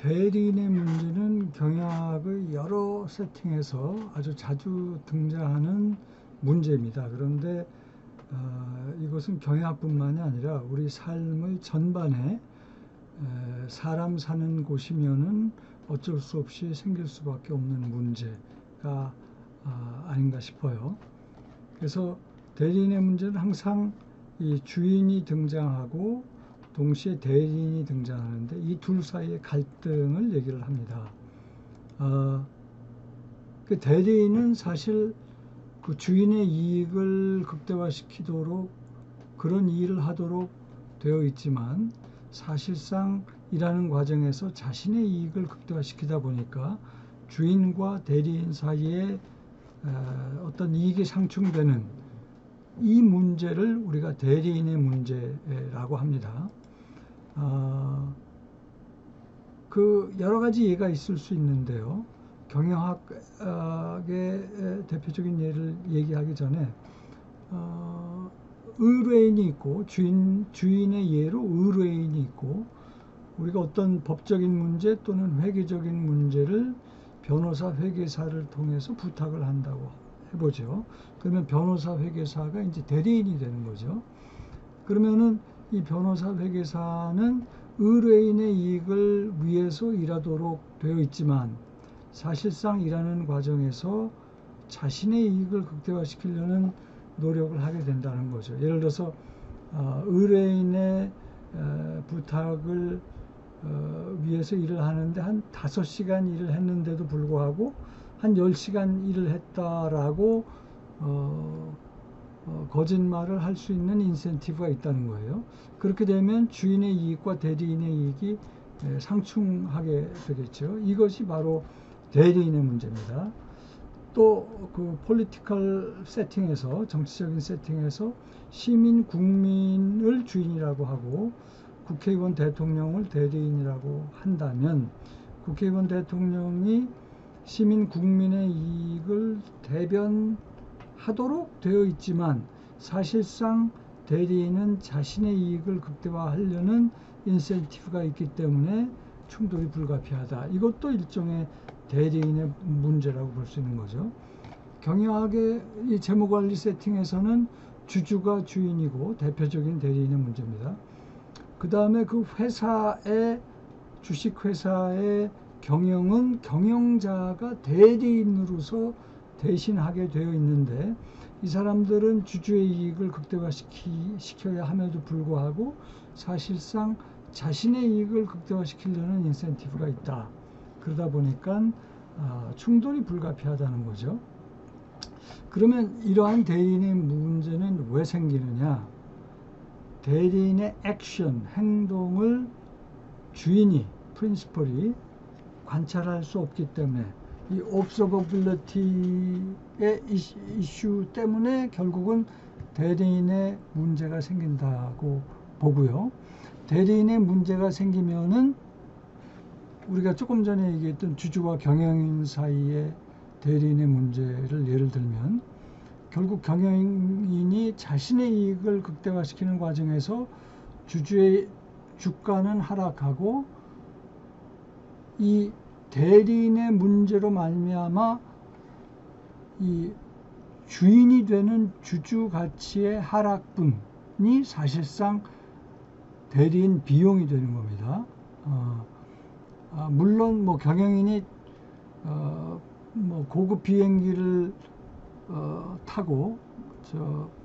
대리인의 문제는 경영학의 여러 세팅에서 아주 자주 등장하는 문제입니다. 그런데 이것은 경영학뿐만이 아니라 우리 삶의 전반에 사람 사는 곳이면은 어쩔 수 없이 생길 수밖에 없는 문제가 아닌가 싶어요. 그래서 대리인의 문제는 항상 이 주인이 등장하고 동시에 대리인이 등장하는데 이 둘 사이의 갈등을 얘기를 합니다. 그 대리인은 사실 그 주인의 이익을 극대화시키도록 그런 일을 하도록 되어 있지만 사실상 일하는 과정에서 자신의 이익을 극대화시키다 보니까 주인과 대리인 사이에 어떤 이익이 상충되는 이 문제를 우리가 대리인의 문제라고 합니다. 그 여러 가지 예가 있을 수 있는데요. 경영학의 대표적인 예를 얘기하기 전에 의뢰인이 있고 주인의 예로 의뢰인이 있고 우리가 어떤 법적인 문제 또는 회계적인 문제를 변호사 회계사를 통해서 부탁을 한다고 해보죠. 그러면 변호사 회계사가 이제 대리인이 되는 거죠. 그러면은 이 변호사 회계사는 의뢰인의 이익을 위해서 일하도록 되어 있지만 사실상 일하는 과정에서 자신의 이익을 극대화시키려는 노력을 하게 된다는 거죠. 예를 들어서 의뢰인의 부탁을 위해서 일을 하는데 한 5시간 일을 했는데도 불구하고 한 10시간 일을 했다라고 거짓말을 할 수 있는 인센티브가 있다는 거예요. 그렇게 되면 주인의 이익과 대리인의 이익이 상충하게 되겠죠. 이것이 바로 대리인의 문제입니다. 또 그 폴리티컬 세팅에서 정치적인 세팅에서 시민 국민을 주인이라고 하고 국회의원 대통령을 대리인이라고 한다면 국회의원 대통령이 시민 국민의 이익을 대변하도록 되어 있지만 사실상 대리인은 자신의 이익을 극대화하려는 인센티브가 있기 때문에 충돌이 불가피하다. 이것도 일종의 대리인의 문제라고 볼 수 있는 거죠. 경영학의 이 재무관리 세팅에서는 주주가 주인이고 대표적인 대리인의 문제입니다. 그 다음에 그 회사의 주식회사의 경영은 경영자가 대리인으로서 대신하게 되어 있는데 이 사람들은 주주의 이익을 극대화시켜야 함에도 불구하고 사실상 자신의 이익을 극대화시키려는 인센티브가 있다. 그러다 보니까 충돌이 불가피하다는 거죠. 그러면 이러한 대리인의 문제는 왜 생기느냐? 대리인의 액션, 행동을 주인이, 프린시플이 관찰할 수 없기 때문에 이 observability의 이슈 때문에 결국은 대리인의 문제가 생긴다고 보고요. 대리인의 문제가 생기면은 우리가 조금 전에 얘기했던 주주와 경영인 사이의 대리인의 문제를 예를 들면 결국 경영인이 자신의 이익을 극대화시키는 과정에서 주주의 주가는 하락하고 이 대리인의 문제로 말미암아 이 주인이 되는 주주 가치의 하락분이 사실상 대리인 비용이 되는 겁니다. 물론 뭐 경영인이 뭐 고급 비행기를 타고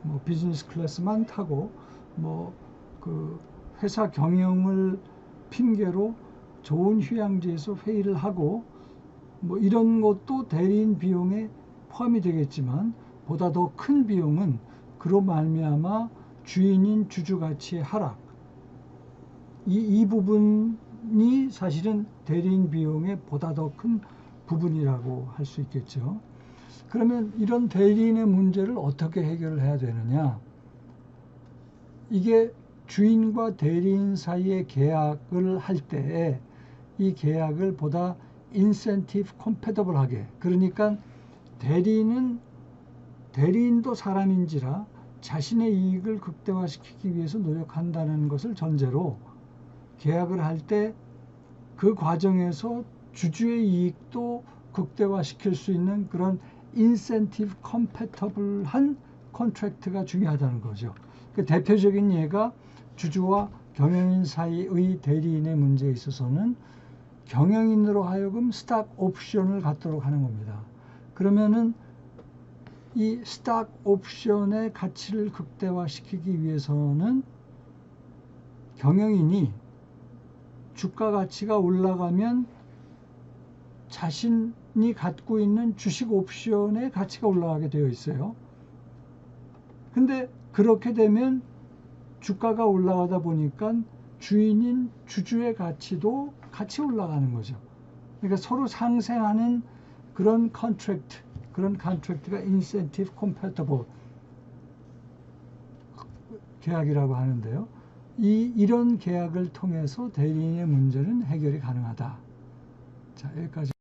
뭐 비즈니스 클래스만 타고 뭐 그 회사 경영을 핑계로 좋은 휴양지에서 회의를 하고 뭐 이런 것도 대리인 비용에 포함이 되겠지만 보다 더 큰 비용은 그로 말미암아 주인인 주주 가치의 하락 이 부분이 사실은 대리인 비용의 보다 더 큰 부분이라고 할 수 있겠죠. 그러면 이런 대리인의 문제를 어떻게 해결을 해야 되느냐? 이게 주인과 대리인 사이의 계약을 할 때 이 계약을 보다 인센티브 컴패더블하게, 그러니까 대리인도 사람인지라 자신의 이익을 극대화시키기 위해서 노력한다는 것을 전제로 계약을 할 때 그 과정에서 주주의 이익도 극대화시킬 수 있는 그런 인센티브 컴패터블한 컨트랙트가 중요하다는 거죠. 그 대표적인 예가 주주와 경영인 사이의 대리인의 문제에 있어서는 경영인으로 하여금 스탁 옵션을 갖도록 하는 겁니다. 그러면은 이 스탁 옵션의 가치를 극대화시키기 위해서는 경영인이 주가 가치가 올라가면 자신이 갖고 있는 주식 옵션의 가치가 올라가게 되어 있어요. 근데 그렇게 되면 주가가 올라가다 보니까 주인인 주주의 가치도 같이 올라가는 거죠. 그러니까 서로 상생하는 그런 컨트랙트가 인센티브 컴패터블 계약이라고 하는데요. 이런 계약을 통해서 대리인의 문제는 해결이 가능하다. 자, 여기까지.